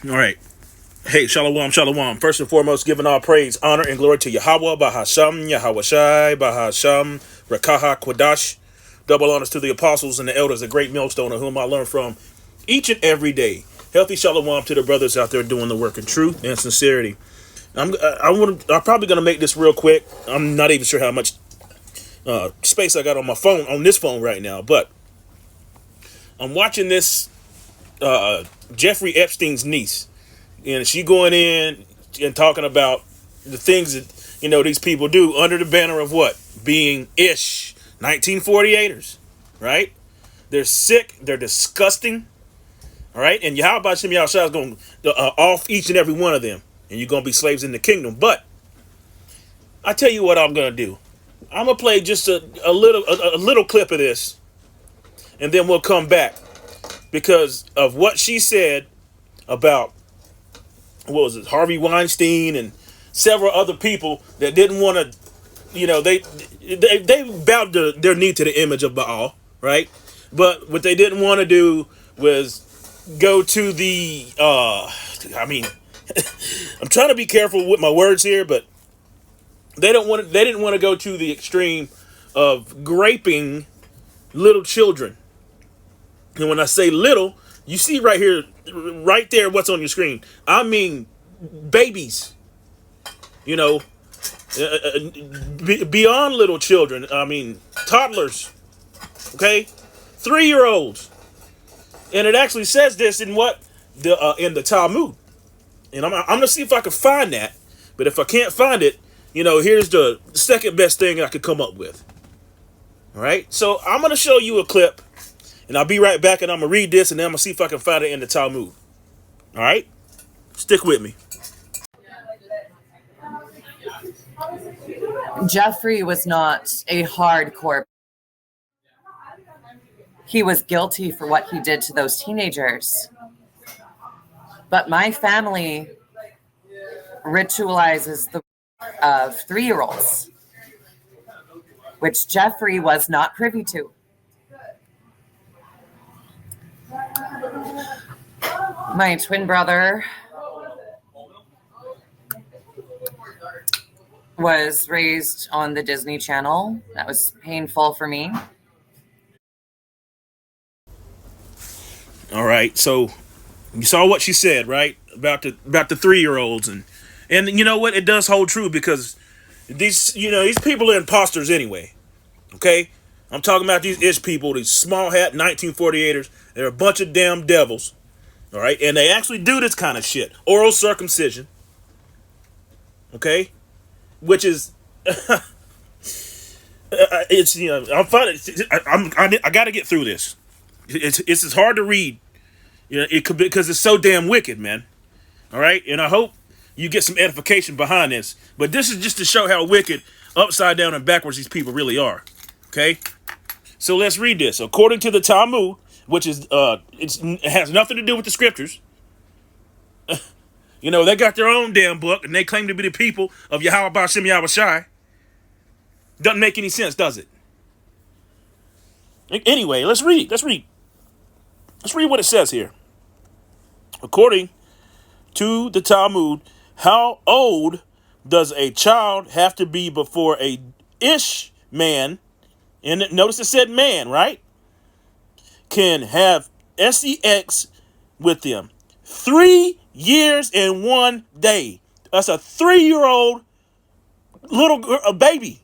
All right. Hey, shalom, shalom. First and foremost, giving all praise, honor, and glory to Yahweh, Bahasham, Yahweh Shai, Bahasham, Rakaha, Kwadash. Double honors to the apostles and the elders, a great millstone of whom I learn from each and every day. Healthy shalom to the brothers out there doing the work in truth and sincerity. I'm probably gonna make this real quick. I'm not even sure how much space I got on my phone, on this phone right now, but I'm watching this Jeffrey Epstein's niece, and she going in and talking about the things that these people do under the banner of what being 1948ers, right? They're sick, they're disgusting, all right. And Yahweh Shem Yahushua is going to off each and every one of them, and you're going to be slaves in the kingdom. But I tell you what, I'm going to do. I'm gonna play just a little clip of this, and then we'll come back because of what she said about what was it, Harvey Weinstein and several other people that didn't want to, they bowed their knee to the image of Baal, right? But what they didn't want to do was go to the, I'm trying to be careful with my words here, but they didn't want to go to the extreme of graping little children. And when I say little, you see right here, right there, what's on your screen. I mean, babies, beyond little children. I mean, toddlers, okay? 3-year-olds. And it actually says this in in the Talmud. And I'm going to see if I can find that. But if I can't find it, here's the second best thing I could come up with. All right? So I'm going to show you a clip. And I'll be right back, and I'm going to read this, and then I'm going to see if I can find it in the Talmud. All right? Stick with me. Jeffrey was not a hardcore. He was guilty for what he did to those teenagers. But my family ritualizes the of 3-year-olds, which Jeffrey was not privy to. My twin brother was raised on the Disney Channel. That was painful for me. All right, so you saw what she said, right? About the 3-year-olds, and you know what? It does hold true because these people are imposters anyway. Okay? I'm talking about these ish people, these small hat 1948ers. They're a bunch of damn devils. All right? And they actually do this kind of shit. Oral circumcision. Okay? Which is it's I'm finding I got to get through this. It's hard to read. It could be because it's so damn wicked, man. All right? And I hope you get some edification behind this. But this is just to show how wicked, upside down and backwards these people really are. Okay? So let's read this. According to the Talmud, which is it has nothing to do with the scriptures. They got their own damn book, and they claim to be the people of Yahweh Ba'ashem Yahweh Shai. Doesn't make any sense, does it? Anyway, let's read. Let's read what it says here. According to the Talmud, how old does a child have to be before a ish man, and notice it said man, right, can have sex with them? 3 years and 1 day. That's a 3-year-old little girl, a baby.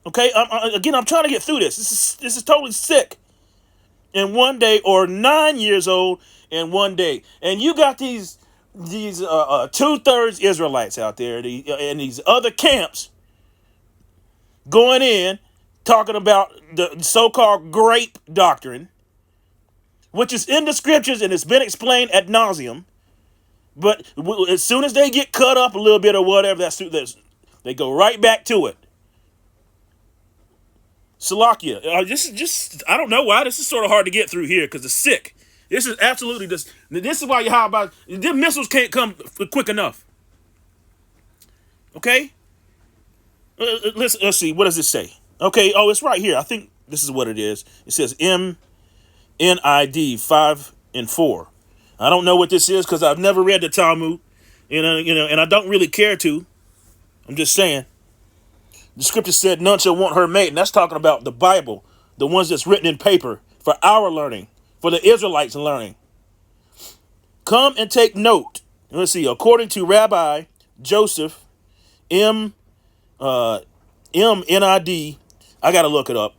Okay, I'm trying to get through this. This is totally sick. In 1 day, or 9 years old in 1 day, and you got these 2/3 Israelites out there, and these other camps going in talking about the so-called grape doctrine, which is in the scriptures and it's been explained ad nauseum. But as soon as they get cut up a little bit or whatever, they go right back to it. Salakia. This is just, I don't know why. This is sort of hard to get through here because it's sick. This is absolutely just, this is why how about, the missiles can't come quick enough. Okay? Let's see. What does it say? Okay. Oh, it's right here. I think this is what it is. It says MNID 5 and 4. I don't know what this is because I've never read the Talmud, and I don't really care to. I'm just saying. The scripture said none shall want her mate, and that's talking about the Bible, the ones that's written in paper for our learning, for the Israelites' learning. Come and take note. Let's see. According to Rabbi Joseph M. M.N.I.D. I gotta look it up.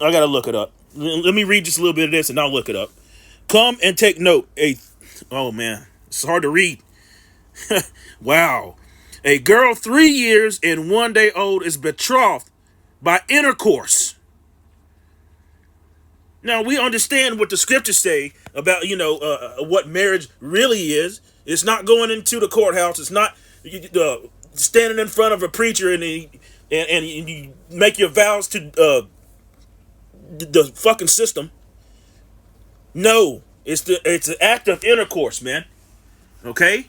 Let me read just a little bit of this, and I'll look it up. Come and take note. Oh man, it's hard to read. Wow. A girl 3 years and 1 day old is betrothed by intercourse. Now, we understand what the scriptures say about, what marriage really is. It's not going into the courthouse. It's not standing in front of a preacher and you make your vows to the fucking system. No, it's an act of intercourse, man. Okay?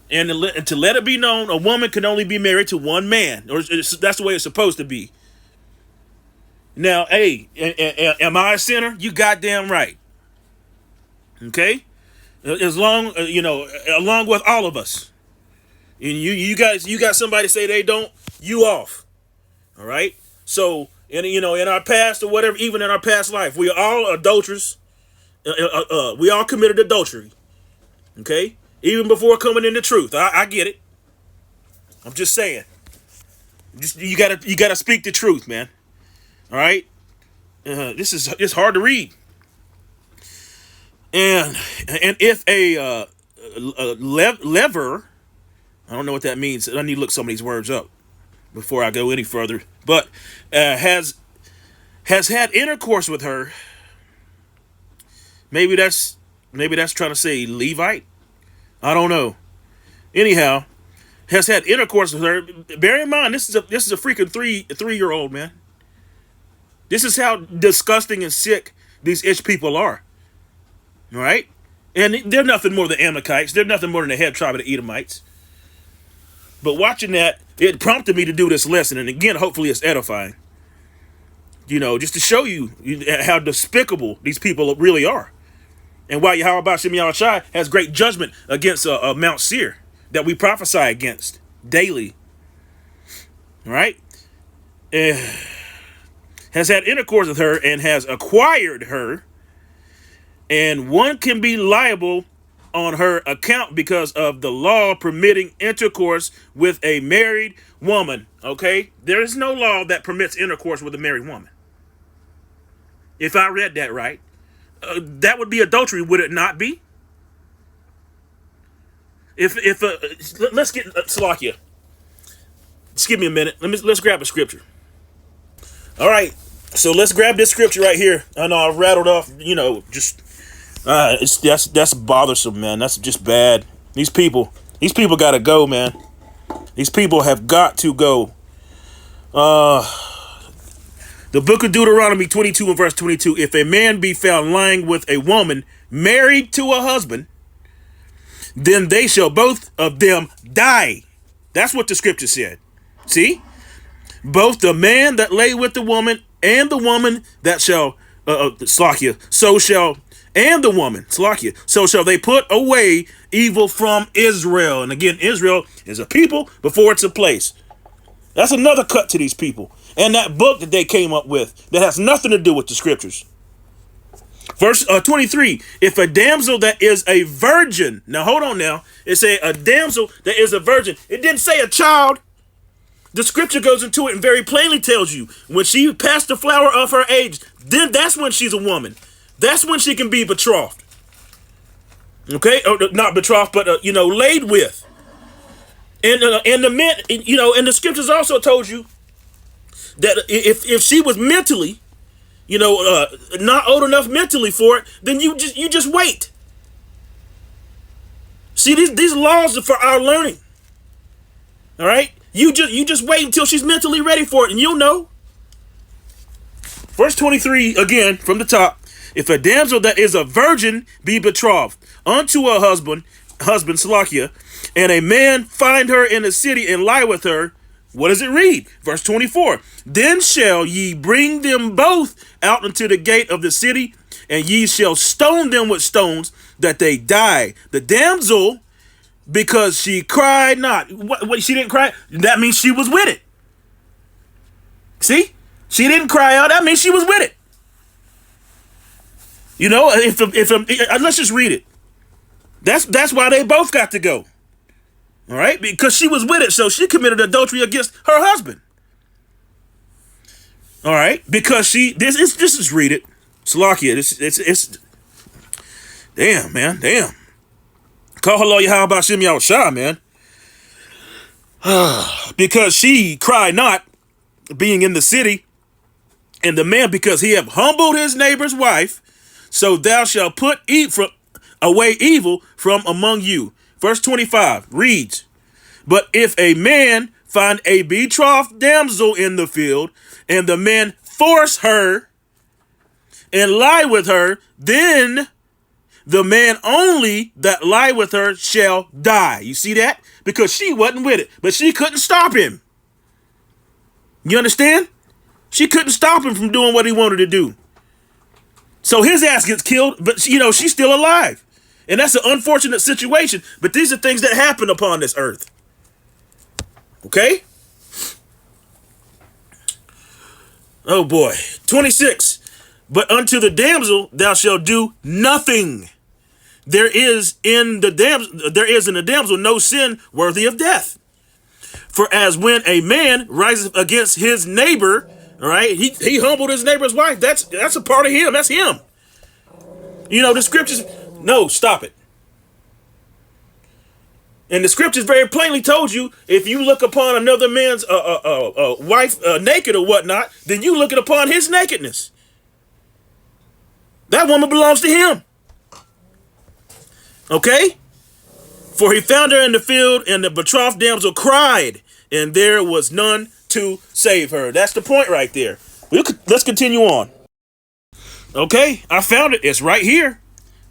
And to let it be known, a woman can only be married to one man. Or that's the way it's supposed to be. Now, hey, am I a sinner? You goddamn right. Okay? As long, along with all of us. And you got somebody say they don't, you off. All right? So, in our past or whatever, even in our past life, we are all adulterers. We all committed adultery. Okay? Even before coming into truth. I get it. I'm just saying. You gotta speak the truth, man. All right? It's hard to read. And if a lever, I don't know what that means. I need to look some of these words up before I go any further. But has had intercourse with her. Maybe that's trying to say Levite. I don't know. Anyhow, has had intercourse with her. Bear in mind, this is a freaking three-year-old, man. This is how disgusting and sick these itch people are. All right? And they're nothing more than Amalekites. They're nothing more than the head tribe of the Edomites. But watching that, it prompted me to do this lesson. And again, hopefully it's edifying. Just to show you how despicable these people really are. And why Yahweh Shem Yahushai has great judgment against Mount Seir that we prophesy against daily. All right? Has had intercourse with her and has acquired her. And one can be liable on her account because of the law permitting intercourse with a married woman. Okay? There is no law that permits intercourse with a married woman. If I read that right. That would be adultery, would it not be? Let's get Salakia. Just give me a minute. Let's grab a scripture. All right, so let's grab this scripture right here. I know I rattled off. That's bothersome, man. That's just bad. These people gotta go, man. These people have got to go. The book of Deuteronomy 22 and verse 22. If a man be found lying with a woman married to a husband, then they shall both of them die. That's what the scripture said. See? Both the man that lay with the woman and the woman that shall, Slakia, so shall, and the woman, Slakia, so shall they put away evil from Israel. And again, Israel is a people before it's a place. That's another cut to these people. And that book that they came up with that has nothing to do with the scriptures. Verse 23, if a damsel that is a virgin, now hold on now, it say a damsel that is a virgin. It didn't say a child. The scripture goes into it and very plainly tells you when she passed the flower of her age, then that's when she's a woman. That's when she can be betrothed. Okay, or not betrothed, but laid with. And the men, and the scriptures also told you that if she was mentally, not old enough mentally for it, then you just wait. See, these laws are for our learning. All right, you just wait until she's mentally ready for it, and you'll know. Verse 23 again from the top. If a damsel that is a virgin be betrothed unto a husband, Salakia, and a man find her in the city and lie with her, what does it read? Verse 24. Then shall ye bring them both out into the gate of the city, and ye shall stone them with stones, that they die. The damsel, because she cried not. What she didn't cry? That means she was with it. See? She didn't cry out. That means she was with it. You know, let's just read it. That's why they both got to go. All right? Because she was with it, so she committed adultery against her husband. All right? Because this is read it. Salakia. It's damn, man. Damn. Call hello Yahweh Bashim Yahushua, man. Because she cried not, being in the city, and the man, because he have humbled his neighbor's wife, so thou shalt put away evil from among you. Verse 25 reads, but if a man find a betrothed damsel in the field, and the man force her and lie with her, then the man only that lie with her shall die. You see that? Because she wasn't with it, but she couldn't stop him. You understand? She couldn't stop him from doing what he wanted to do. So his ass gets killed, but she's still alive. And that's an unfortunate situation, but these are things that happen upon this earth. Okay? Oh boy. 26. But unto the damsel thou shalt do nothing. There is in the damsel no sin worthy of death. For as when a man rises against his neighbor, all right, he humbled his neighbor's wife. That's a part of him. That's him. The scriptures. No, stop it. And the scriptures very plainly told you, if you look upon another man's wife naked or whatnot, then you looking upon his nakedness. That woman belongs to him. Okay? For he found her in the field, and the betrothed damsel cried, and there was none to save her. That's the point right there. Let's continue on. Okay, I found it. It's right here.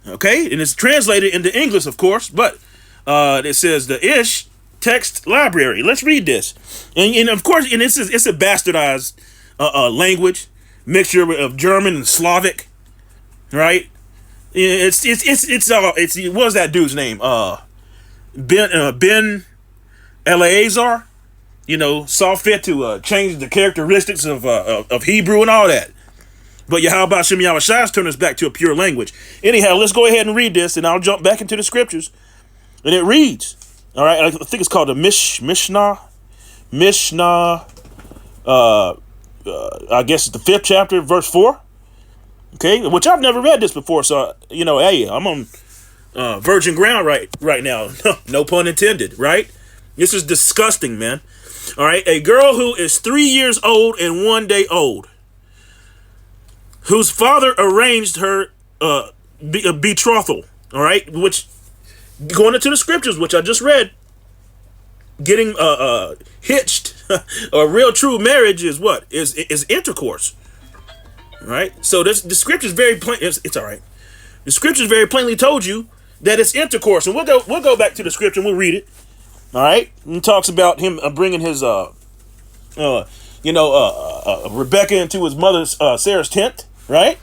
Okay, and it's translated into English, of course, but it says the Ish text library. Let's read this. And of course, and it's a bastardized language, mixture of German and Slavic, right? It's what was that dude's name? Ben Eleazar, saw fit to change the characteristics of Hebrew and all that. But Yahweh Bashim Yahushua turned us back to a pure language. Anyhow, let's go ahead and read this, and I'll jump back into the scriptures. And it reads, all right, I think it's called the Mishnah. I guess it's the 5th chapter, verse 4. Okay, which I've never read this before, so hey, I'm on virgin ground right now. No pun intended, right? This is disgusting, man. All right, a girl who is 3 years old and 1 day old, whose father arranged her a betrothal. All right, which going into the scriptures, which I just read, getting hitched, a real true marriage is what is intercourse. Right, so the scriptures very plain. It's all right. The scriptures very plainly told you that it's intercourse, and we'll go back to the scripture and we'll read it. All right, and talks about him bringing his Rebecca into his mother's Sarah's tent. Right,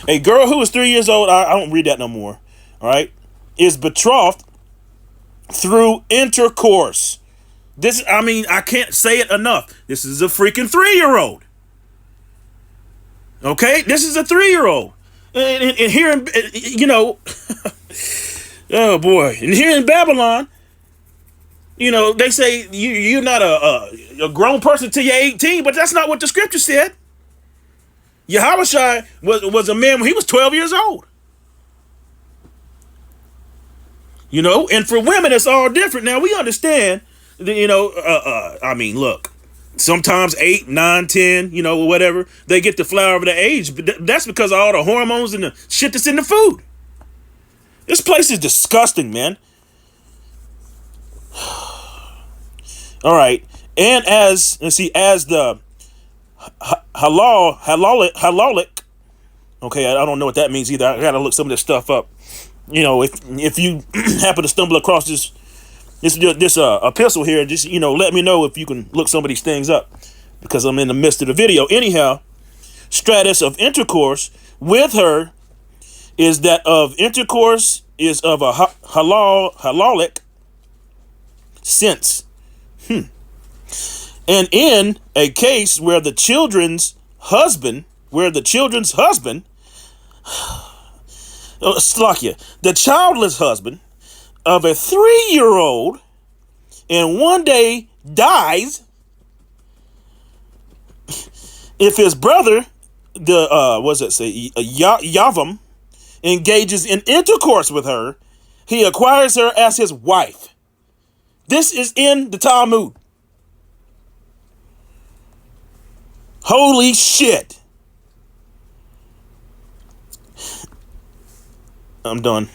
a girl who is 3 years old. I don't read that no more. All right, is betrothed through intercourse. I can't say it enough. This is a freaking 3-year-old. Okay, this is a 3-year-old, and here in oh boy, and here in Babylon, they say you're not a grown person till you're 18, but that's not what the scripture said. Yahushua was a man when he was 12 years old. And for women it's all different. Now we understand that, look. Sometimes 8, 9, 10, whatever. They get the flower of the age. But that's because of all the hormones and the shit that's in the food. This place is disgusting, man. All right. And as the halalic. Okay, I don't know what that means either. I got to look some of this stuff up. If you happen to stumble across this epistle here, just let me know if you can look some of these things up, because I'm in the midst of the video. Anyhow, status of intercourse with her is that of intercourse is of a halalic sense. And in a case where the children's husband, Slakia, the childless husband of a 3-year-old and one day dies, if his brother, Yavam, engages in intercourse with her, he acquires her as his wife. This is in the Talmud. Holy shit. I'm done.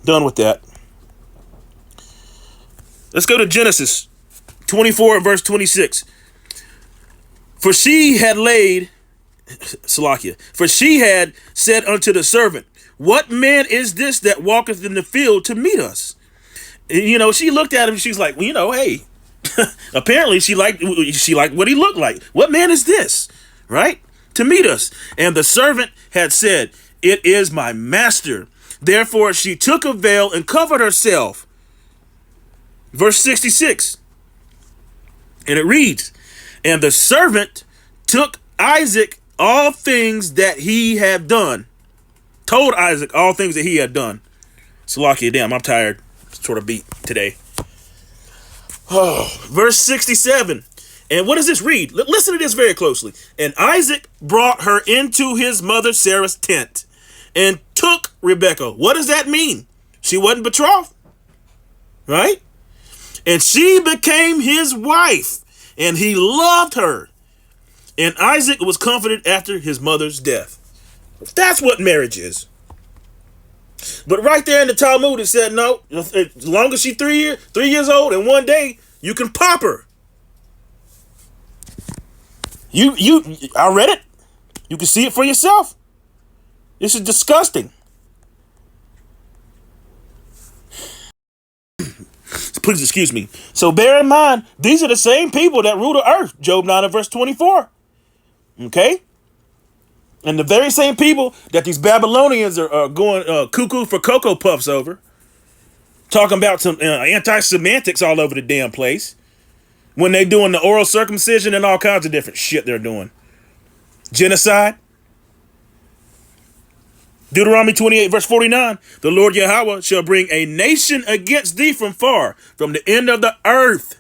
Done with that. Let's go to Genesis 24 and verse 26. For she had said unto the servant, what man is this that walketh in the field to meet us? And, she looked at him. She's like, well, hey, apparently she liked what he looked like. What man is this, right? To meet us. And the servant had said, it is my master. Therefore she took a veil and covered herself. Verse 66. And it reads, and the servant took Isaac all things that he had done. Told Isaac all things that he had done. Salakia, damn, I'm tired. Sort of beat today. Oh, verse 67. And what does this read? Listen to this very closely. And Isaac brought her into his mother Sarah's tent and took Rebekah. What does that mean? She wasn't betrothed, right? And she became his wife, and he loved her. And Isaac was comforted after his mother's death. That's what marriage is. But right there in the Talmud, it said, no, as long as she's 3 years old and one day, you can pop her. I read it. You can see it for yourself. This is disgusting. Please excuse me. So bear in mind, these are the same people that rule the earth. Job 9 and verse 24. Okay? And the very same people that these Babylonians are going cuckoo for Cocoa Puffs over. Talking about some anti-semantics all over the damn place. When they doing the oral circumcision and all kinds of different shit they're doing. Genocide. Deuteronomy 28 verse 49. The Lord Yahweh shall bring a nation against thee from far, from the end of the earth,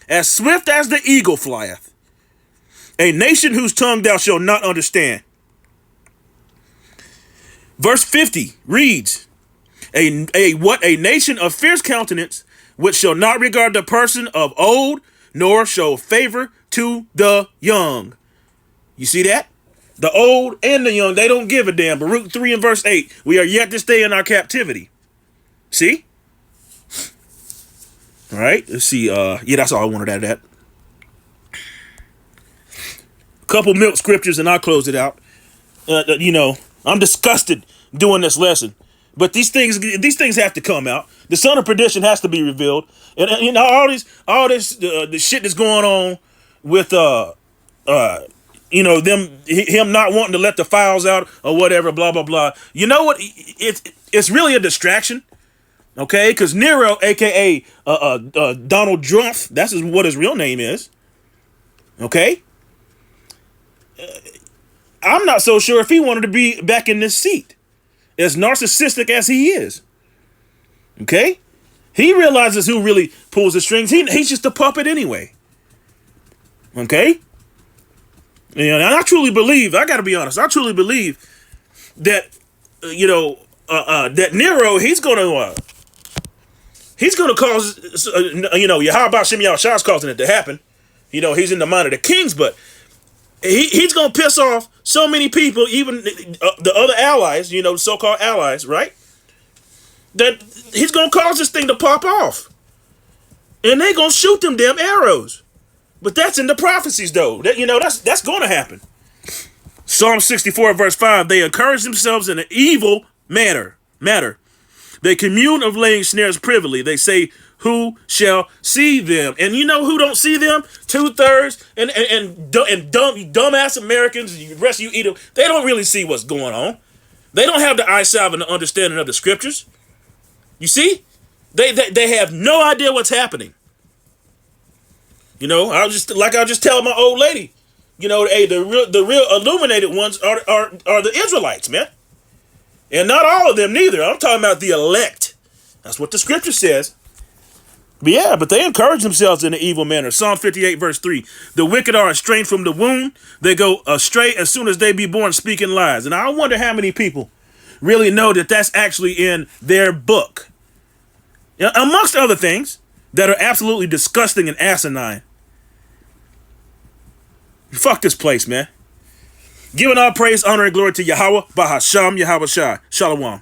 as swift as the eagle flieth. A nation whose tongue thou shalt not understand. Verse 50 reads, a nation of fierce countenance, which shall not regard the person of old, nor show favor to the young. You see that? The old and the young, they don't give a damn. Baruch 3 and verse 8, we are yet to stay in our captivity. See? All right, let's see. Yeah, that's all I wanted out of that. A couple milk scriptures and I'll close it out. I'm disgusted doing this lesson. But these things have to come out. The son of perdition has to be revealed. And all this the shit that's going on with him not wanting to let the files out or whatever, blah blah blah. You know what? It's really a distraction. Okay, because Nero, aka Donald Trump, that's what his real name is. Okay. I'm not so sure if he wanted to be back in this seat, as narcissistic as he is. Okay? He realizes who really pulls the strings. He's just a puppet anyway. Okay? And I truly believe, I got to be honest, I truly believe that, that Nero, he's going to cause, Yahweh Shem Yahushua is causing it to happen. He's in the mind of the kings, but he's going to piss off so many people, even the other allies, so-called allies, right? That he's going to cause this thing to pop off. And they're going to shoot them damn arrows. But that's in the prophecies, though. That's going to happen. Psalm 64, verse 5, they encourage themselves in an evil matter. They commune of laying snares privily. They say, who shall see them? And you know who don't see them? 2/3 and dumbass Americans, the rest of you eat them. They don't really see what's going on. They don't have the eye salve and the understanding of the scriptures. You see? They have no idea what's happening. You know, I just tell my old lady, you know, hey, the real illuminated ones are the Israelites, man. And not all of them neither. I'm talking about the elect. That's what the scripture says. But yeah, but they encourage themselves in an evil manner. Psalm 58 verse 3. The wicked are estranged from the womb. They go astray as soon as they be born, speaking lies. And I wonder how many people really know that that's actually in their book. You know, amongst other things that are absolutely disgusting and asinine. Fuck this place, man. Giving all praise, honor, and glory to Yahweh, Bahasham, Yahweh Shai. Shalom.